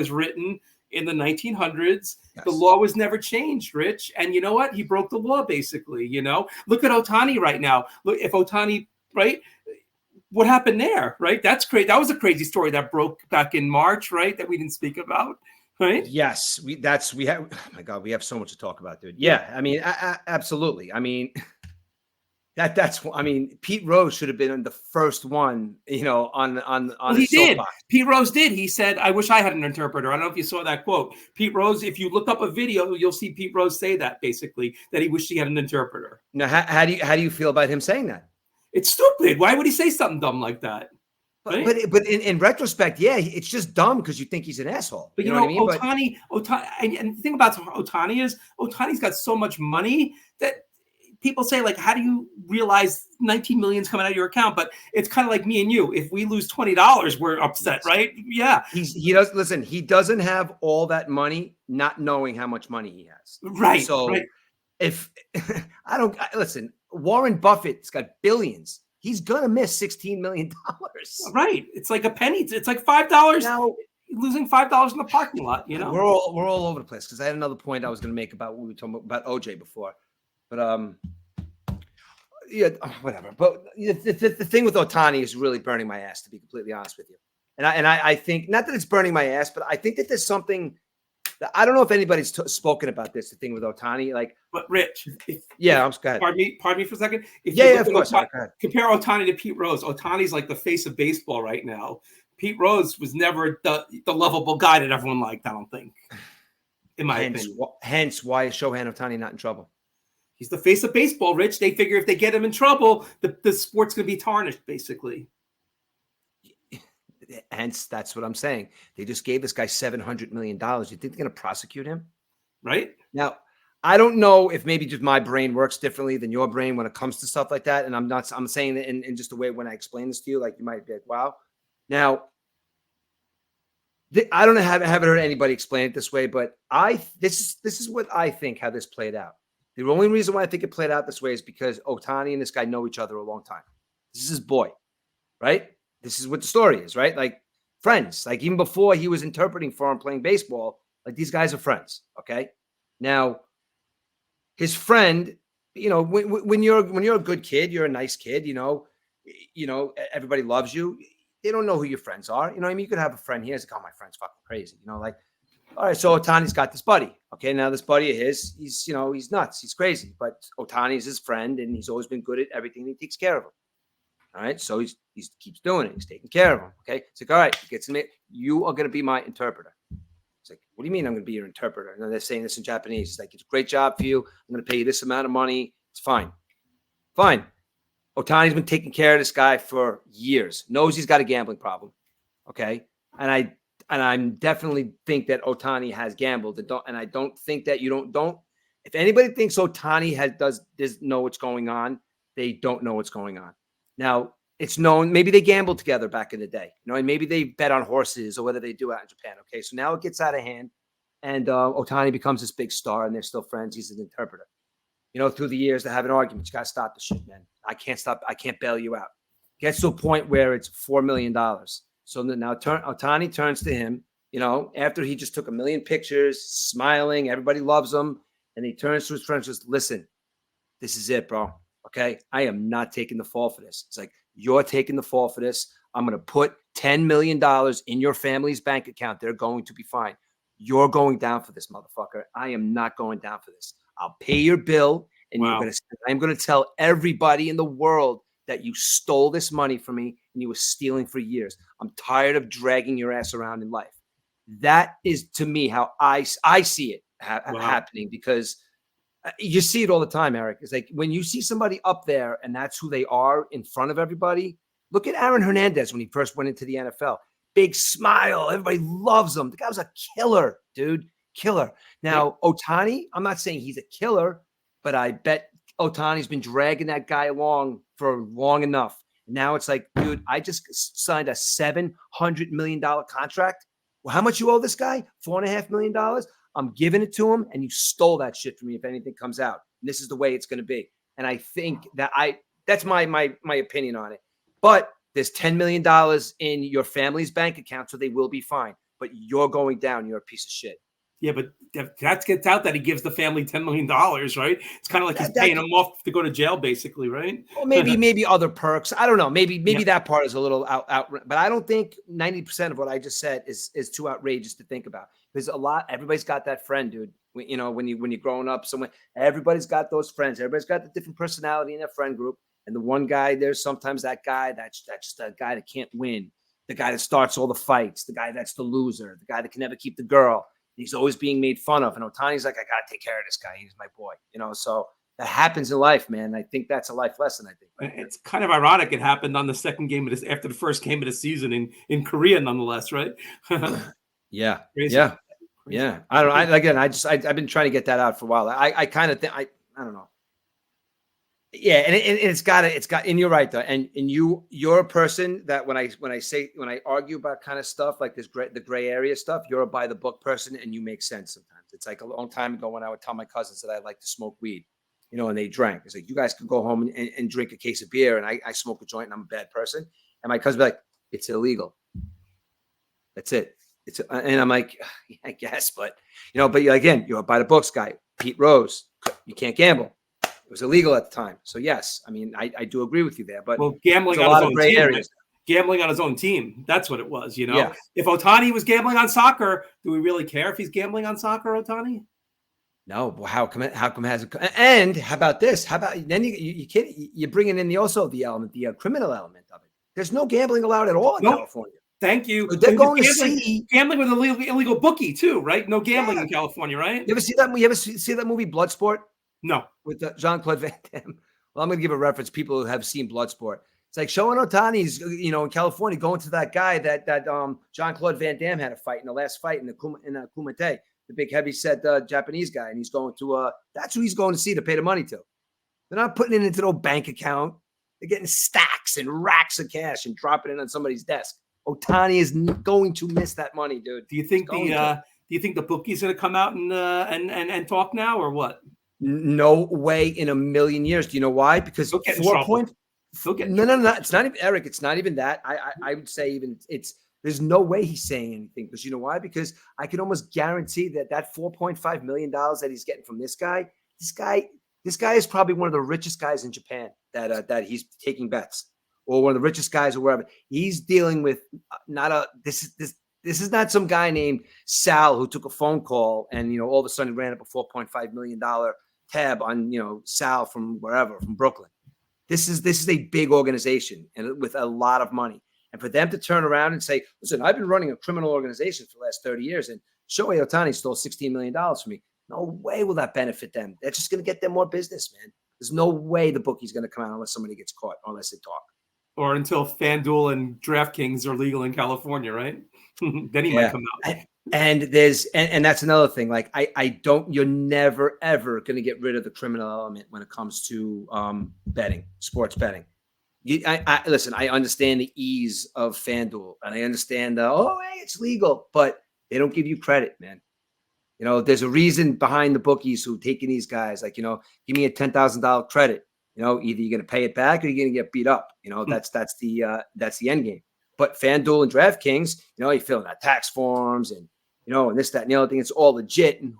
was written in the 1900s. Yes. The law was never changed, Rich. And you know what? He broke the law, basically. Look at Ohtani right now. Look, if Ohtani, right? What happened there, right? That's great. That was a crazy story that broke back in March, right? That we didn't speak about, right? Yes, we have. Oh my God, we have so much to talk about, dude. Yeah, I mean, absolutely. I mean, Pete Rose should have been the first one, on Well, he did. Pete Rose did. He said, "I wish I had an interpreter." I don't know if you saw that quote. Pete Rose, if you look up a video, you'll see Pete Rose say that, basically, that he wished he had an interpreter. Now, how do you feel about him saying that? It's stupid. Why would he say something dumb like that? Right? But in retrospect, yeah, it's just dumb because you think he's an asshole. But what I mean? Ohtani, and the thing about Ohtani is Ohtani's got so much money that people say, like, how do you realize 19 million's coming out of your account? But it's kind of like me and you. If we lose $20, we're upset, right? Yeah. He doesn't have all that money, not knowing how much money he has. Right. So right. if listen, Warren Buffett's got billions. He's gonna miss $16 million. Right. It's like a penny. It's like $5 now. Losing $5 in the parking lot. We're all over the place because I had another point I was going to make about what we were talking about OJ before, but yeah, whatever. But the thing with Ohtani is really burning my ass, to be completely honest with you. And I think not that it's burning my ass, but I think that there's something that I don't know if anybody's spoken about this. The thing with Ohtani, like, but Rich, go ahead. Pardon me for a second. Of course. Compare Ohtani to Pete Rose. Ohtani's like the face of baseball right now. Pete Rose was never the lovable guy that everyone liked, I don't think, in my opinion. Hence, why is Shohei Ohtani not in trouble? He's the face of baseball, Rich. They figure if they get him in trouble, the sport's going to be tarnished, basically. Hence, that's what I'm saying. They just gave this guy $700 million. You think they're going to prosecute him? Right. Now, I don't know if maybe just my brain works differently than your brain when it comes to stuff like that. And I'm saying it in just a way when I explain this to you, like you might be like, wow. Now, I don't know, haven't heard anybody explain it this way, but this is what I think how this played out. The only reason why I think it played out this way is because Ohtani and this guy know each other a long time. This is his boy, right? This is what the story is, right? Like friends, like even before he was interpreting for him playing baseball, like these guys are friends, okay? Now, his friend, when you're a good kid, you're a nice kid, everybody loves you. They don't know who your friends are. You know what I mean? You could have a friend here. It's like, oh, my friend's fucking crazy. Like, all right, so Ohtani's got this buddy. Okay, now this buddy of his, he's nuts. He's crazy. But Ohtani is his friend, and he's always been good at everything. He takes care of him. All right, so he keeps doing it. He's taking care of him. Okay, it's like, all right, you are going to be my interpreter. It's like, what do you mean I'm going to be your interpreter? And they're saying this in Japanese. It's like, it's a great job for you. I'm going to pay you this amount of money. It's fine. Fine. Ohtani's been taking care of this guy for years. Knows he's got a gambling problem. Okay. And I definitely think that Ohtani has gambled. And I don't think that if anybody thinks Ohtani does know what's going on, they don't know what's going on. Now, it's known, maybe they gambled together back in the day, and maybe they bet on horses or whether they do out in Japan. Okay. So now it gets out of hand and Ohtani becomes this big star and they're still friends. He's an interpreter. Through the years, they have an argument. You got to stop the shit, man. I can't bail you out. Gets to a point where it's $4 million. So now Ohtani turns to him, after he just took 1 million pictures, smiling, everybody loves him. And he turns to his friends and says, listen, this is it, bro. Okay. I am not taking the fall for this. It's like, you're taking the fall for this. I'm going to put $10 million in your family's bank account. They're going to be fine. You're going down for this, motherfucker. I am not going down for this. I'll pay your bill, and I'm going to tell everybody in the world that you stole this money from me and you were stealing for years. I'm tired of dragging your ass around in life. That is, to me, how I see it happening, because you see it all the time, Eric. It's like when you see somebody up there and that's who they are in front of everybody. Look at Aaron Hernandez when he first went into the NFL. Big smile. Everybody loves him. The guy was a killer, dude. Killer. Now, Ohtani, I'm not saying he's a killer, but I bet Ohtani's been dragging that guy along for long enough. Now it's like, dude, I just signed a $700 million contract. Well, how much you owe this guy? $4.5 million. I'm giving it to him, and you stole that shit from me if anything comes out. And this is the way it's going to be. And I think that that's my opinion on it. But there's $10 million in your family's bank account, so they will be fine. but you're going down. You're a piece of shit. Yeah, but if that gets out that he gives the family $10 million, right? It's kind of like he's paying them off to go to jail, basically, right? Well, maybe other perks. I don't know. Maybe that part is a little out. But I don't think 90% of what I just said is too outrageous to think about. There's everybody's got that friend, dude. When you're growing up somewhere, everybody's got those friends. Everybody's got the different personality in their friend group. And the one guy, there's sometimes that guy that's the guy that can't win, the guy that starts all the fights, the guy that's the loser, the guy that can never keep the girl. He's always being made fun of. And Ohtani's like, I got to take care of this guy. He's my boy. So that happens in life, man. I think that's a life lesson, I think. Right? It's kind of ironic. It happened on the second game of this, after the first game of the season in Korea, nonetheless, right? Yeah. Crazy. Yeah. Yeah. I don't know. I've been trying to get that out for a while. I kind of think, I don't know. Yeah. And it's got, and you're right though. And you're a person that when I argue about kind of stuff like the gray area stuff, you're a by the book person and you make sense sometimes. It's like a long time ago when I would tell my cousins that I like to smoke weed, and they drank. It's like, you guys can go home and drink a case of beer. And I smoke a joint and I'm a bad person. And my cousin would be like, it's illegal. That's it. And I'm like, yeah, I guess, but again, you're a by the books guy. Pete Rose, you can't gamble. It was illegal at the time. So yes, I mean, I do agree with you there, but gambling on his own team, areas. Gambling on his own team. That's what it was, Yeah. If Ohtani was gambling on soccer, do we really care if he's gambling on soccer, Ohtani? No, well, how come has it? And how about this? How about then you're bringing in the criminal element of it. There's no gambling allowed at all in California. Thank you. So they're going to see gambling with an illegal bookie too, right? No gambling in California, right? You ever see that? You ever see that movie Bloodsport? No. With Jean-Claude Van Damme. Well, I'm going to give a reference. People who have seen Bloodsport. It's like Shohei Ohtani's, in California, going to that guy that Jean-Claude Van Damme had a fight in the last fight in Kumite, the big heavy-set Japanese guy, and he's going to that's who he's going to see to pay the money to. They're not putting it into their bank account. They're getting stacks and racks of cash and dropping it on somebody's desk. Ohtani is going to miss that money, dude. Do you think the bookie's going to come out and talk now, or what? No way in a million years. Do you know why? Because 4 points. No. It's not even Eric. It's not even that. I would say there's no way he's saying anything, because you know why? Because I can almost guarantee that $4.5 million that he's getting from this guy is probably one of the richest guys in Japan that he's taking bets, or one of the richest guys or wherever. He's dealing with this is not some guy named Sal who took a phone call and all of a sudden ran up a $4.5 million tab on Sal from wherever, from Brooklyn. This is a big organization and with a lot of money. And for them to turn around and say, listen, I've been running a criminal organization for the last 30 years and Shohei Ohtani stole $16 million from me. No way will that benefit them. That's just going to get them more business, man. There's no way the bookie's going to come out unless somebody gets caught, unless they talk. Or until FanDuel and DraftKings are legal in California, right? Then he might come out. And that's another thing. Like you're never, ever going to get rid of the criminal element when it comes to betting, sports betting. Listen, I understand the ease of FanDuel and I understand it's legal, but they don't give you credit, man. There's a reason behind the bookies who taking these guys, like, give me a $10,000 credit. Either you're going to pay it back or you're going to get beat up. That's the end game. But FanDuel and DraftKings, you fill out tax forms and, and this, that, and the other thing. It's all legit. And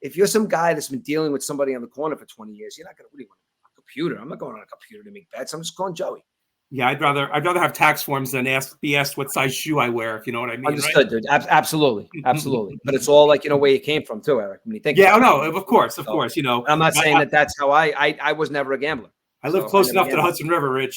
if you're some guy that's been dealing with somebody on the corner for 20 years, you're not going to really want a computer. I'm not going on a computer to make bets. I'm just calling Joey. Yeah, I'd rather have tax forms than be asked what size shoe I wear, if you know what I mean. Understood, right? Dude. Absolutely. But it's all like, where you came from too, Eric. When you think of course. I'm not saying that's how I was never a gambler. I live close enough to the Hudson River, Rich.